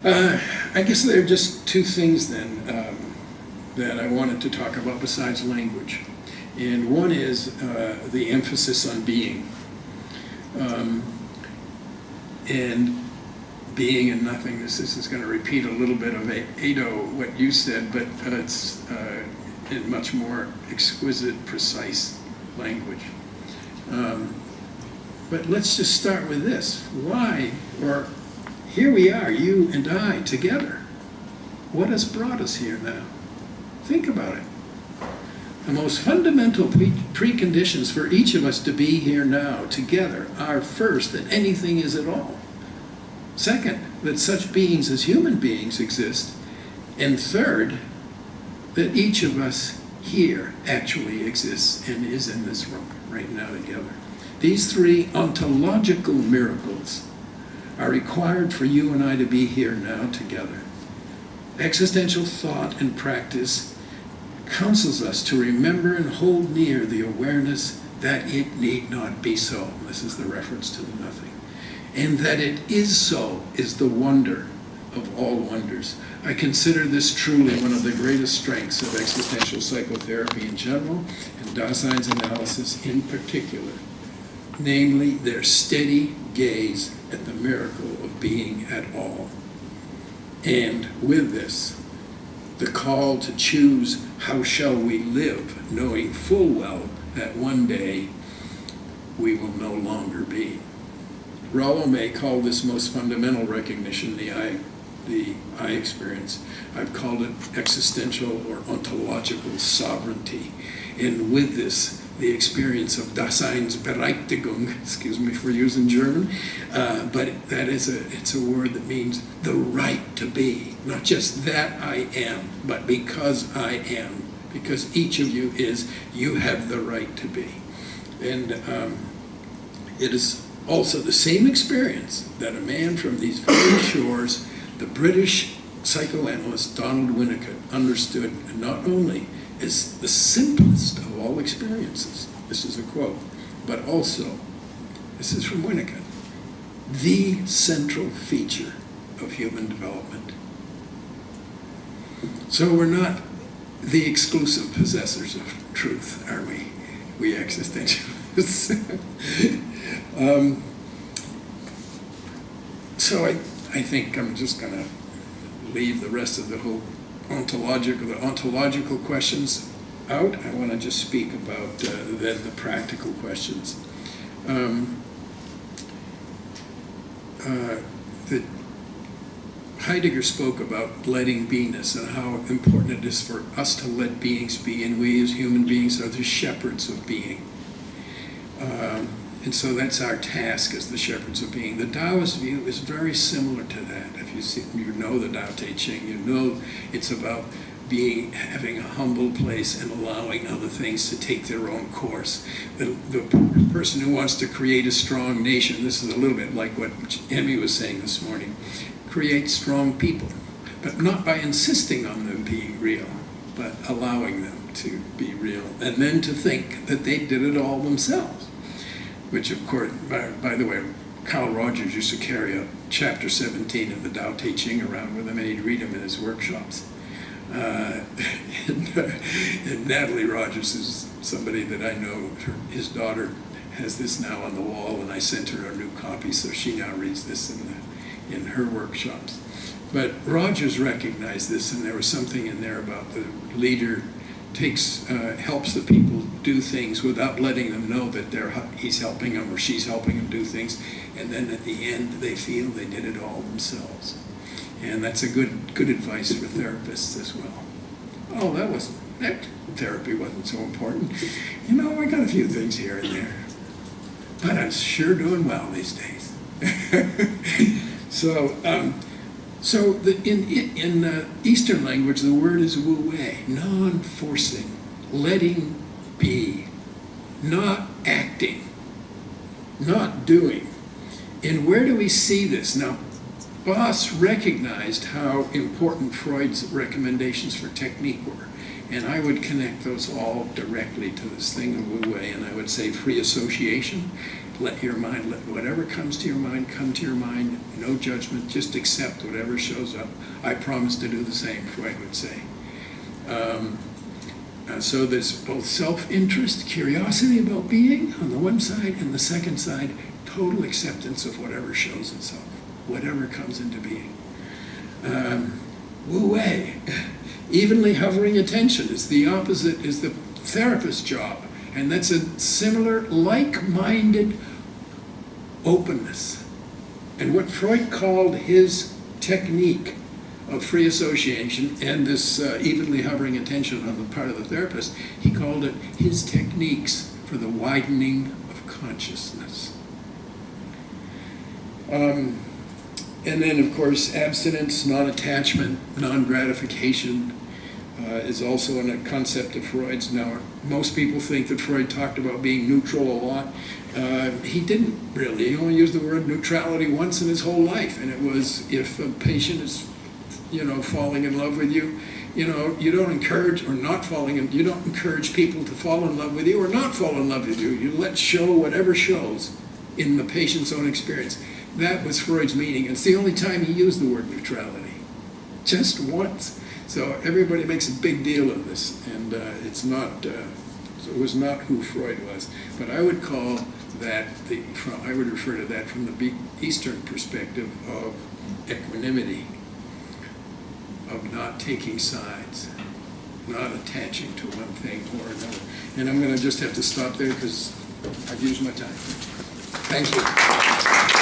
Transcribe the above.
I guess there are just two things then that I wanted to talk about besides language. And one is the emphasis on being. And being and nothingness. This is going to repeat a little bit of Ado, what you said, but it's in much more exquisite, precise language. But let's just start with this. Why, or here we are, you and I, together. What has brought us here now? Think about it. The most fundamental preconditions for each of us to be here now, together, are first, that anything is at all. Second, that such beings as human beings exist. And third, that each of us here actually exists and is in this room right now together. These three ontological miracles are required for you and I to be here now together. Existential thought and practice counsels us to remember and hold near the awareness that it need not be so. This is the reference to the nothing. And that it is so is the wonder of all wonders. I consider this truly one of the greatest strengths of existential psychotherapy in general, and Dasein's analysis in particular, namely their steady gaze at the miracle of being at all. And with this, the call to choose how shall we live, knowing full well that one day we will no longer be. Rollo may call this most fundamental recognition the I experience. I've called it existential or ontological sovereignty. And with this, the experience of Dasein's Berechtigung, excuse me for using German, but that is it's a word that means the right to be. Not just that I am, but because I am. Because each of you is, you have the right to be. And it is also the same experience that a man from these very shores, the British psychoanalyst Donald Winnicott, understood not only as the simplest of all experiences, this is a quote, but also, this is from Winnicott, the central feature of human development. So we're not the exclusive possessors of truth, are we? We existentialists. So I think I'm just going to leave the rest of the whole ontological questions out. I want to just speak about then the practical questions. Heidegger spoke about letting beingness and how important it is for us to let beings be, and we as human beings are the shepherds of being. And so that's our task as the shepherds of being. The Taoist view is very similar to that. If you know the Tao Te Ching, you know it's about having a humble place and allowing other things to take their own course. The person who wants to create a strong nation, this is a little bit like what Emmy was saying this morning, create strong people, but not by insisting on them being real, but allowing them to be real, and then to think that they did it all themselves. Which, of course, by the way, Carl Rogers used to carry a chapter 17 of the Tao Te Ching around with him, and he'd read them in his workshops. And Natalie Rogers is somebody that I know. His daughter has this now on the wall, and I sent her a new copy, so she now reads this in her workshops. But Rogers recognized this, and there was something in there about the leader helps the people do things without letting them know that he's helping them or she's helping them do things, and then at the end they feel they did it all themselves. And that's a good advice for therapists as well. Oh, that therapy wasn't so important. You know, I got a few things here and there, but I'm sure doing well these days. So in Eastern language, the word is wu wei, non-forcing, letting be, not acting, not doing. And where do we see this? Now, Boss recognized how important Freud's recommendations for technique were. And I would connect those all directly to this thing of wu wei, and I would say free association, let your mind, let whatever comes to your mind come to your mind, no judgment, just accept whatever shows up. I promise to do the same, Freud would say. So there's both self-interest, curiosity about being on the one side, and the second side, total acceptance of whatever shows itself, whatever comes into being. Wu Wei, evenly hovering attention is the opposite, is the therapist's job. And that's a similar, like-minded openness. And what Freud called his technique of free association and this evenly hovering attention on the part of the therapist, he called it his techniques for the widening of consciousness. And then, of course, abstinence, non-attachment, non-gratification is also a concept of Freud's. Now, most people think that Freud talked about being neutral a lot. He didn't really. He only used the word neutrality once in his whole life, and it was if a patient is, falling in love with you, you don't encourage, or not falling in, you don't encourage people to fall in love with you or not fall in love with you. You let show whatever shows in the patient's own experience. That was Freud's meaning. It's the only time he used the word neutrality, just once. So everybody makes a big deal of this, and it's not. So it was not who Freud was. But I would call that I would refer to that from the Eastern perspective of equanimity, of not taking sides, not attaching to one thing or another. And I'm going to just have to stop there because I've used my time. Thank you.